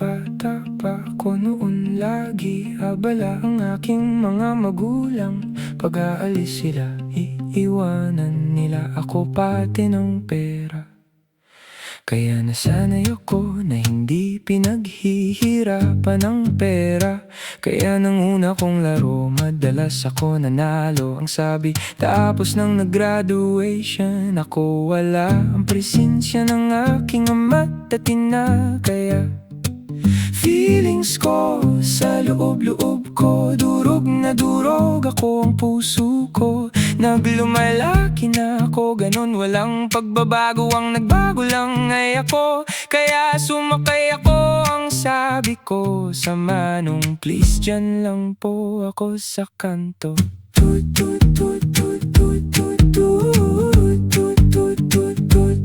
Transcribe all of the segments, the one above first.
bata pa ko noon, lagi abala ang aking mga magulang. Pag aalis sila, iiwanan nila ako pati ng pera. Kaya nasanay ako na hindi pinaghihirapan ng pera. Kaya nang una kong laro, madalas ako nanalo. Ang sabi, tapos nang nag-graduation ako, wala ang presensya ng aking ama't ina. Kaya feelings ko sa loob-loob ko, durog na durog ako ang puso ko. Naglumalaki na ako, ganun walang pagbabago, ang nagbago lang ay ako. Kaya sumakay ako, ang sabi ko sa manong, please dyan lang po ako sa kanto. Tut tut tut tut tut tut tut tut tut tut tut.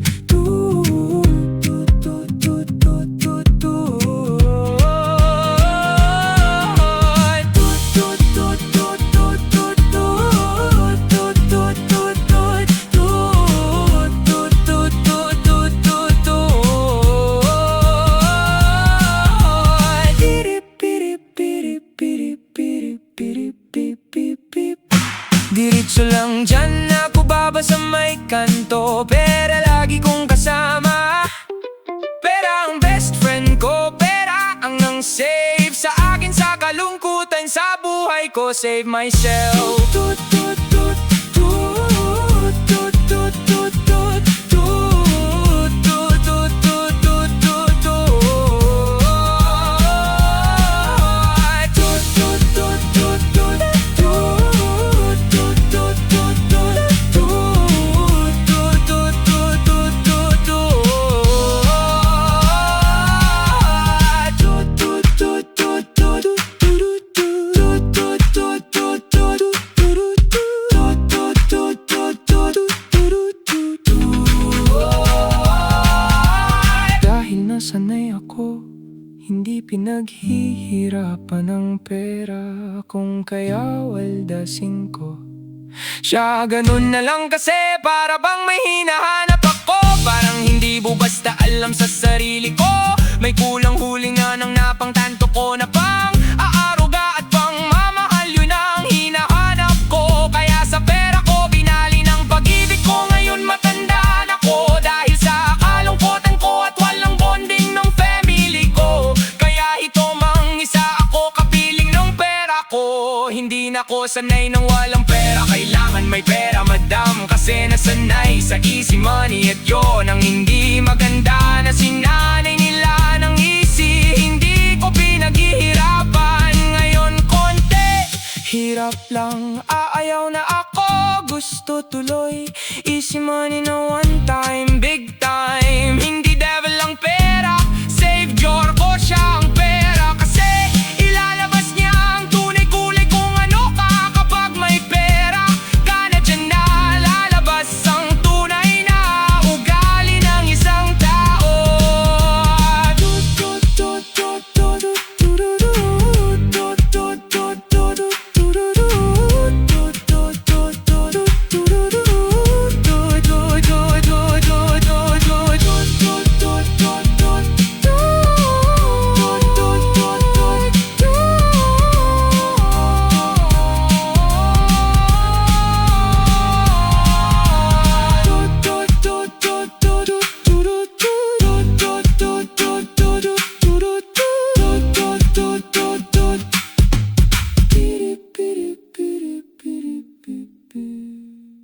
Diretso lang dyan ako baba sa may kanto, pera lagi kong kasama. Pera ang best friend ko, pera ang nang save sa akin sa kalungkutan sa buhay ko. Save myself. Tut tut tut tut tut tut tut tut tut tut tut tut tut tut tut. Sanay ako, hindi pinaghihirapan ng pera. Kung kaya waldasin ko siya, ganun na lang kasi para bang may hinahanap ako. Parang hindi mo basta alam sa sarili ko, may kulang huli nga nang napangtanto ko na pang aaruga at pang mamahal, yun ang hinahanap ko. Kaya sa pera ko binali ng pag-ibig ko, ngayon matanda na ko dahil sa kalungkutan ko at walang bonding ng family ko. Kaya ito mang isa ako kapiling ng pera ko. Hindi na ko sanay ng walang pera, kailangan may pera madam. Kasi nasanay sa easy money at yun ang hindi maganda, na sinanay nila ng easy. Hindi ko pinaghihirapan, ngayon konti hirap lang. Aayaw na ako, gusto tuloy easy money na one time, big time.